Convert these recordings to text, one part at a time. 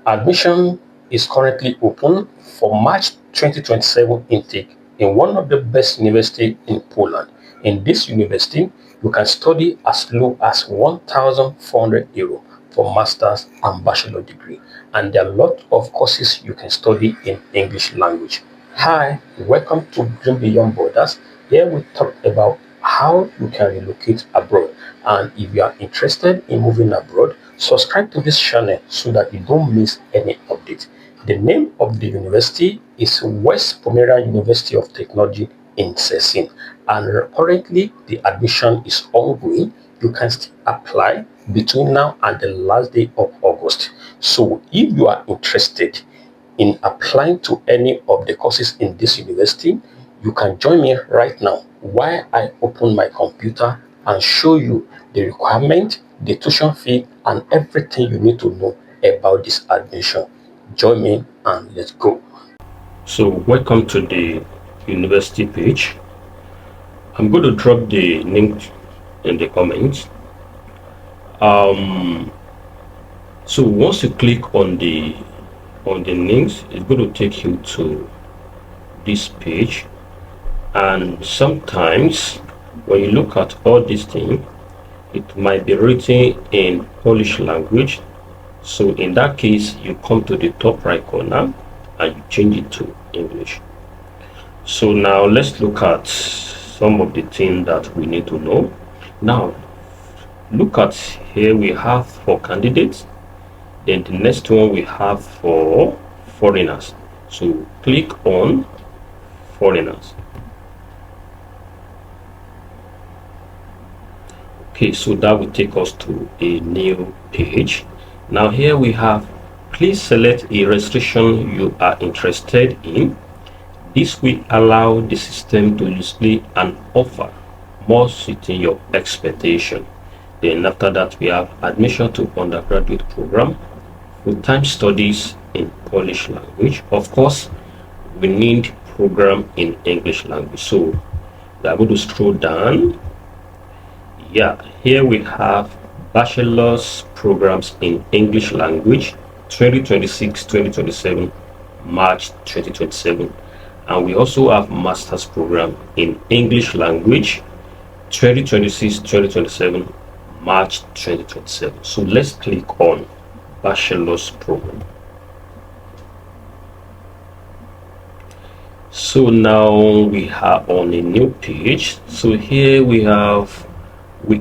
Admission is currently open for March 2027 intake in one of the best universities in Poland. In this university, you can study as low as €1,400 for master's and bachelor degree. And there are a lot of courses you can study in English language. Hi, welcome to Dream Beyond Borders. Here we talk about how you can relocate abroad. And if you are interested in moving abroad, subscribe to this channel so that you don't miss any update. The name of the university is West Pomeranian University of Technology in Szczecin, and currently the admission is ongoing. You can still apply between now and the last day of August. So if you are interested in applying to any of the courses in this university, you can join me right now while I open my computer and show you the requirement, the tuition fee, and everything you need to know about this admission. Join me and let's go. So, welcome to the university page. I'm going to drop the link in the comments. So once you click on the links, it's going to take you to this page. And sometimes when you look at all these things, it might be written in Polish language. So in that case, you come to the top right corner and you change it to English. So now let's look at some of the things that we need to know. Now look at here, we have for candidates, then the next one we have for foreigners. So click on foreigners. Okay, so that will take us to a new page. Now here we have, please select a registration you are interested in. This will allow the system to display an offer more suiting your expectation. Then after that we have admission to undergraduate program, full-time studies in Polish language. Of course, we need program in English language. So we are going to scroll down. Yeah, here we have bachelor's programs in English language 2026-2027, March 2027. And we also have master's program in English language 2026-2027, March 2027. So let's click on bachelor's program. So now we are on a new page. So here we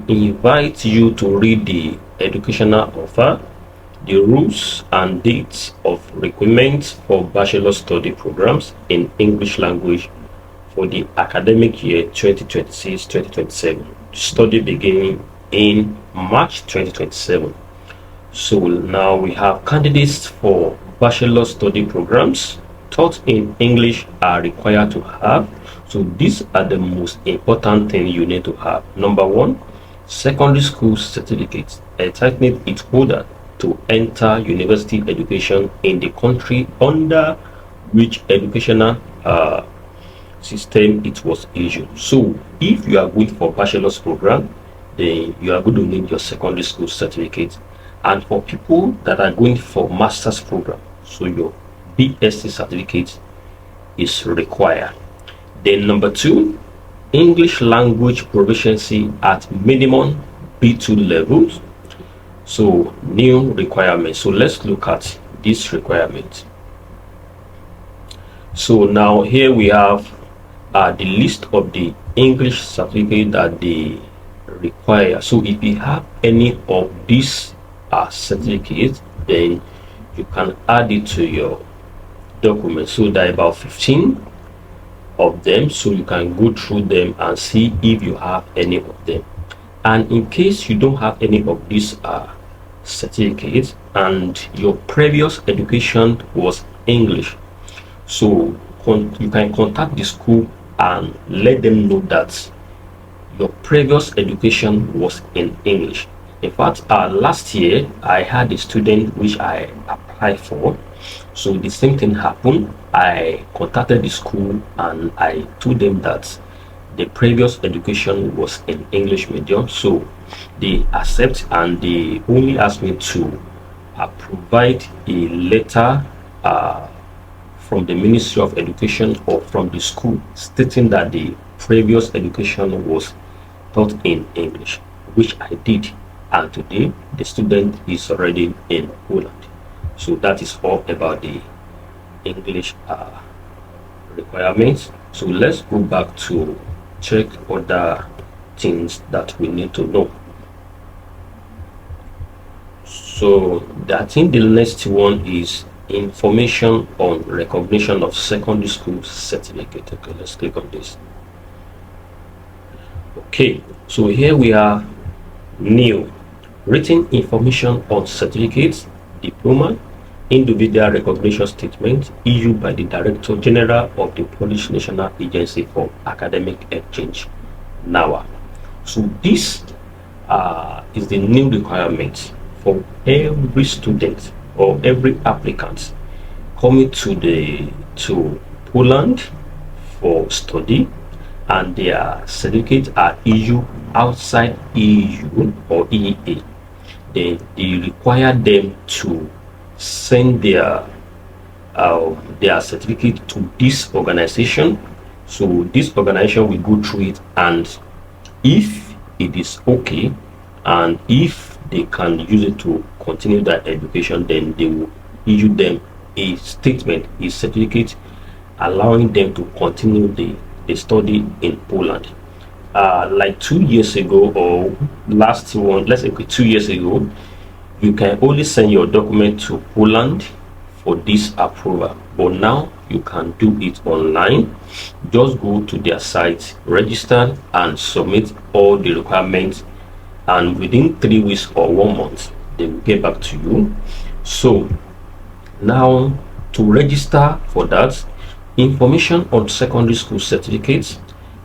invite you to read the educational offer, the rules and dates of requirements for bachelor study programs in English language for the academic year 2026-2027. Study beginning in March 2027. So now we have candidates for bachelor study programs taught in English are required to have. So these are the most important thing you need to have. Number one, secondary school certificate entitling its holder to enter university education in the country under which educational system it was issued. So if you are going for bachelor's program, then you are going to need your secondary school certificate. And for people that are going for master's program, so your BSc certificate is required. Then number two, English language proficiency at minimum B2 levels. So new requirements. So let's look at this requirement. So now here we have the list of the English certificate that they require. So if you have any of these certificates, then you can add it to your document. So there are about 15 of them, so you can go through them and see if you have any of them. And in case you don't have any of these certificates and your previous education was English, so you can contact the school and let them know that your previous education was in English. In fact, last year I had a student which I applied for. So the same thing happened. I contacted the school and I told them that the previous education was in English medium, so they accept and they only asked me to provide a letter from the Ministry of Education or from the school stating that the previous education was taught in English, which I did. And today the student is already in Poland. So that is all about the English requirements. So let's go back to check other things that we need to know. So I think the next one is information on recognition of secondary school certificate. Okay, let's click on this. Okay, so here we are, new written information on certificates, diploma, individual recognition statement issued by the Director General of the Polish National Agency for Academic Exchange, NAWA. So this is the new requirement for every student or every applicant coming to Poland for study, and their certificates are issued outside EU or EEA. Then they require them to send their certificate to this organization. So this organization will go through it, and if it is okay, and if they can use it to continue that education, then they will issue them a statement, a certificate, allowing them to continue the study in Poland. Like 2 years ago, or last one, let's say 2 years ago, you can only send your document to Poland for this approval, but now you can do it online. Just go to their site, register, and submit all the requirements, and within 3 weeks or 1 month they will get back to you. So now, to register for that, information on secondary school certificates,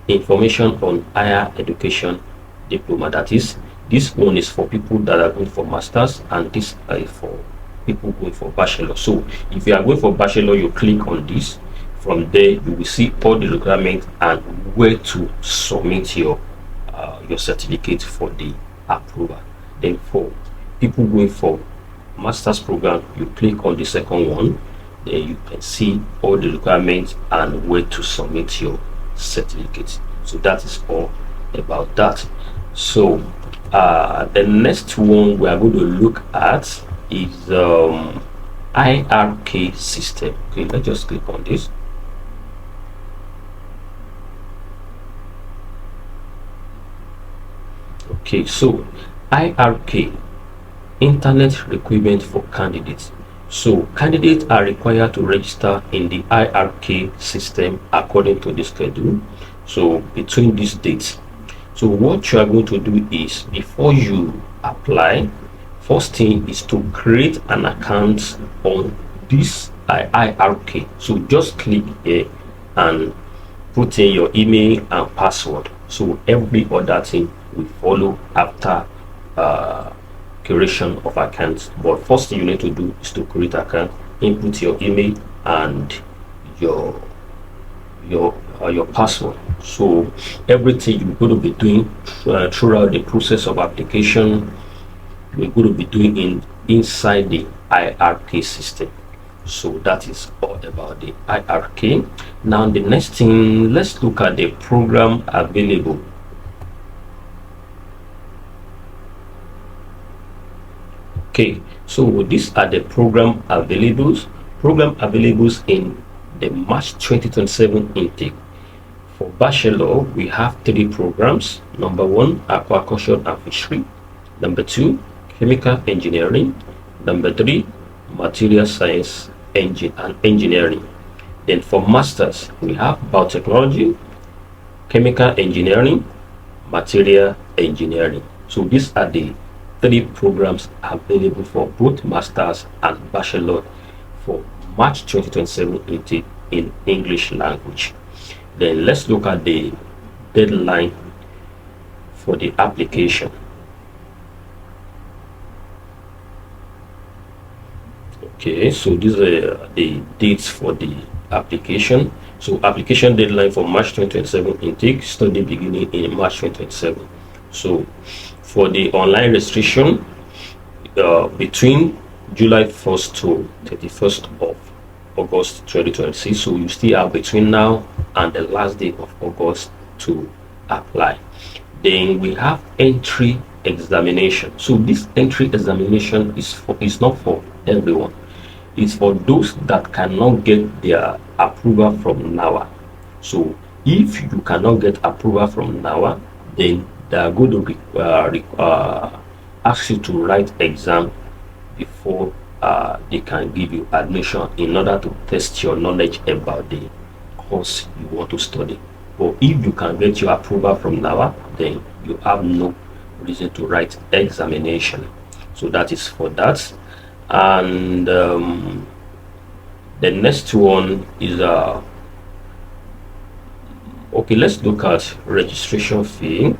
information on higher education diploma, that is, this one is for people that are going for masters, and this is for people going for bachelor. So if you are going for bachelor, you click on this. From there you will see all the requirements and where to submit your certificate for the approval. Then for people going for master's program, you click on the second one. Then you can see all the requirements and where to submit your certificate. So that is all about that. So the next one we are going to look at is IRK system. Okay, let's just click on this. Okay, so IRK, internet requirement for candidates. So candidates are required to register in the IRK system according to the schedule. So between these dates, so what you are going to do is, before you apply, first thing is to create an account on this IRK. So just click here and put in your email and password. So every other thing will follow after creation of accounts. But first thing you need to do is to create an account, input your email and your password. So everything you're going to be doing throughout the process of application, you're going to be doing inside the IRK system. So that is all about the IRK. Now the next thing, let's look at the program available. Okay, so these are the program availables in the March 2027 intake. For bachelor, we have 3 programs. Number 1, aquaculture and fishery. Number 2, chemical engineering. Number 3, material science and engineering. Then for masters, we have biotechnology, chemical engineering, material engineering. So these are the 3 programs available for both masters and bachelor for March 2027 intake in English language. Then let's look at the deadline for the application. Okay, so these are the dates for the application. So application deadline for March 2027 intake, study beginning in March 2027. So for the online registration, between July 1st to 31st of August 2026. So you still have between now and the last day of August to apply. Then we have entry examination. So this entry examination is not for everyone. It's for those that cannot get their approval from NAWA. So if you cannot get approval from NAWA, then they are going to ask you to write exam before they can give you admission in order to test your knowledge about the course you want to study. But if you can get your approval from NAWA, then you have no reason to write examination. So that is for that. And the next one is okay, let's look at registration fee.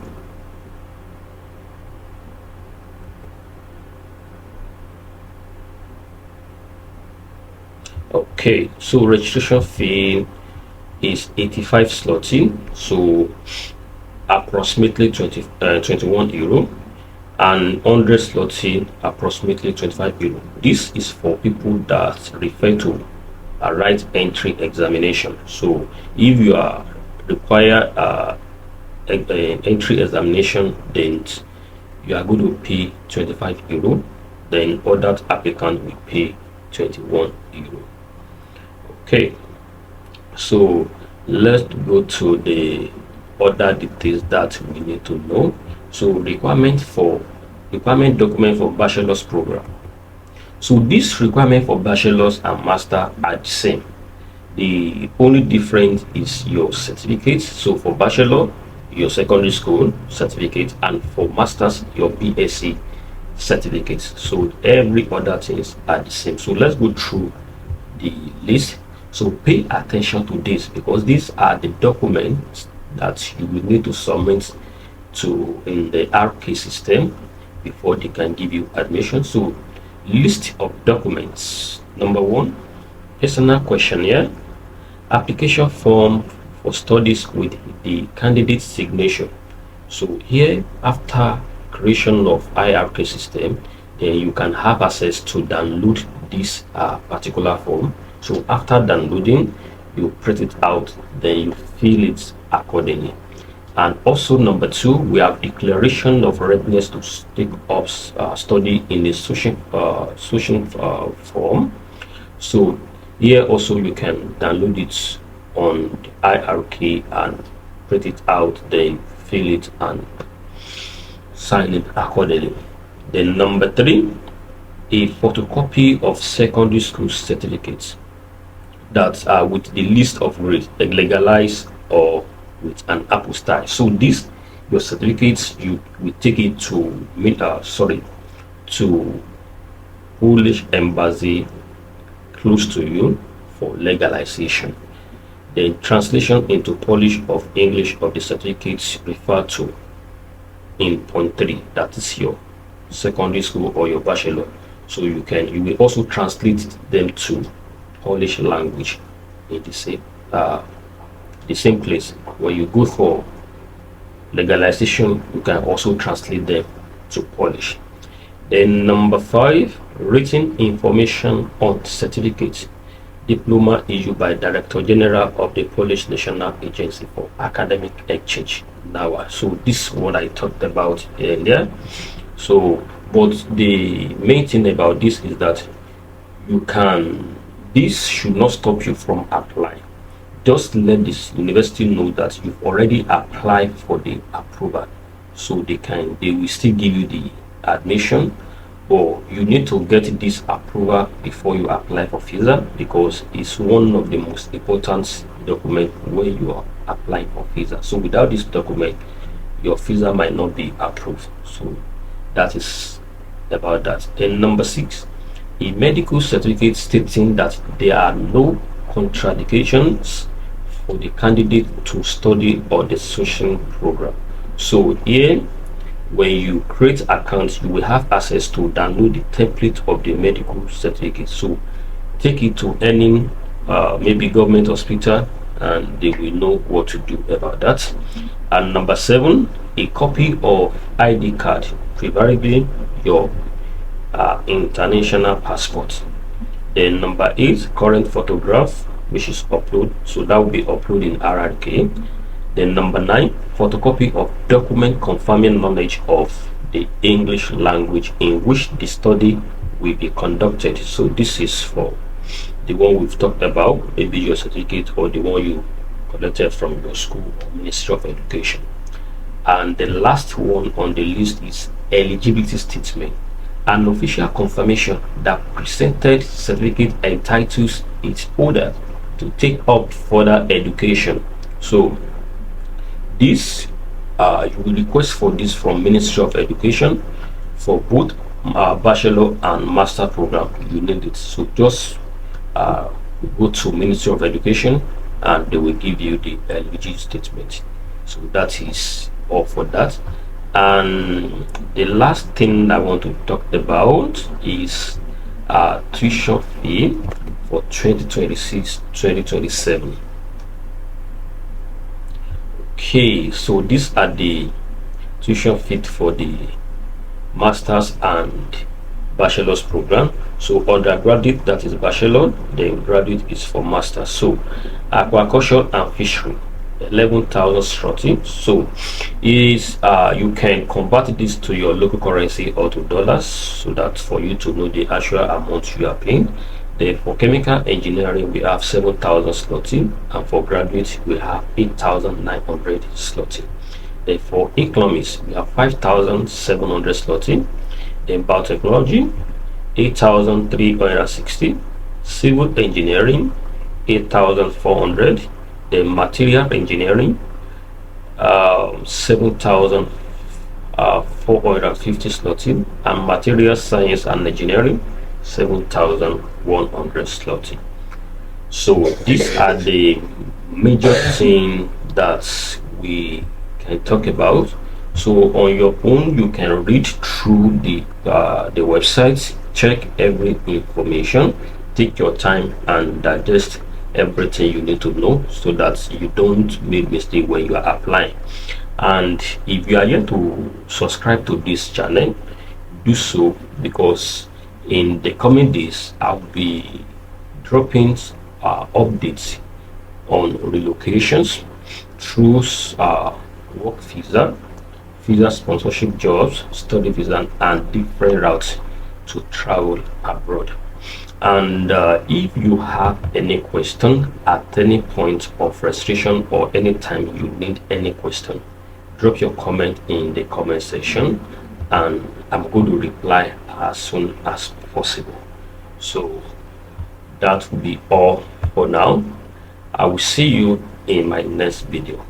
Okay, so registration fee is 85 zloty, so approximately 21 euro, and 100 zloty, approximately 25 euro. This is for people that refer to a right entry examination. So if you are require an entry examination, then you are going to pay 25 euro, then other applicant will pay 21 euro. Okay, so let's go to the other details that we need to know. So requirement document for bachelor's program. So this requirement for bachelor's and master are the same. The only difference is your certificate. So for bachelor, your secondary school certificate, and for masters, your BSc certificates. So every other things are the same. So let's go through the list. So pay attention to this, because these are the documents that you will need to submit to in the RK system before they can give you admission. So list of documents: number one, personal questionnaire, application form for studies with the candidate signature. So here, after creation of IRK system, then you can have access to download this particular form. So after downloading, you print it out, then you fill it accordingly. And also number two, we have declaration of readiness to take up study in the social form. So here also you can download it on the IRK and print it out, then fill it and sign it accordingly. Then number three, a photocopy of secondary school certificates that are with the list of grades, legalized or with an apostille. So this, your certificates, you will take it to to Polish embassy close to you for legalization. Then translation into Polish of English of the certificates referred to in point 3, that is your secondary school or your bachelor. So you will also translate them to Polish language in the same place. When you go for legalization, you can also translate them to Polish. Then number 5, written information on certificate, diploma issued by Director General of the Polish National Agency for Academic Exchange, NAWA. So this is what I talked about earlier. So but the main thing about this is that this should not stop you from applying. Just let this university know that you've already applied for the approval, so they will still give you the admission. Or you need to get this approval before you apply for visa, because it's one of the most important documents when you are applying for visa. So without this document, your visa might not be approved. So that is about that. Then number 6, a medical certificate stating that there are no contraindications for the candidate to study on the social program. So here, when you create accounts, you will have access to download the template of the medical certificate. So take it to any maybe government hospital, and they will know what to do about that. And number 7, a copy of ID card, preferably your international passport. Then number 8, current photograph, which is upload. So that will be upload in RRK. Then number 9, photocopy of document confirming knowledge of the English language in which the study will be conducted. So this is for the one we've talked about, maybe your certificate or the one you collected from your school or Ministry of Education. And the last one on the list is eligibility statement. An official confirmation that presented certificate entitles its holder to take up further education. So this you will request for this from Ministry of Education for both bachelor and master program. You need it. So just go to Ministry of Education and they will give you the eligibility statement. So that is all for that. And the last thing I want to talk about is tuition fee for 2026-2027. Okay, so these are the tuition fee for the masters and bachelor's program. So undergraduate, that is bachelor, then graduate is for master. So aquaculture and fishery, 11,000 zloty. So is you can convert this to your local currency or to dollars, so that for you to know the actual amount you are paying. Then for chemical engineering we have 7,000 zloty, and for graduates we have 8,900 zloty. Then for economics we have 5,700 zloty. Then biotechnology 8,360, civil engineering 8,400, then material engineering 7,450 zloty, and material science and engineering 7,100 zloty. So these are the major things that we can talk about. So on your own you can read through the website, check every information, take your time and digest everything you need to know, so that you don't make mistake when you are applying. And if you are yet to subscribe to this channel, do so, because in the coming days I'll be dropping updates on relocations through work visa, visa sponsorship jobs, study visa, and different routes to travel abroad. And if you have any question at any point of registration or anytime you need any question, drop your comment in the comment section and I'm going to reply as soon as possible. So that will be all for now. I will see you in my next video.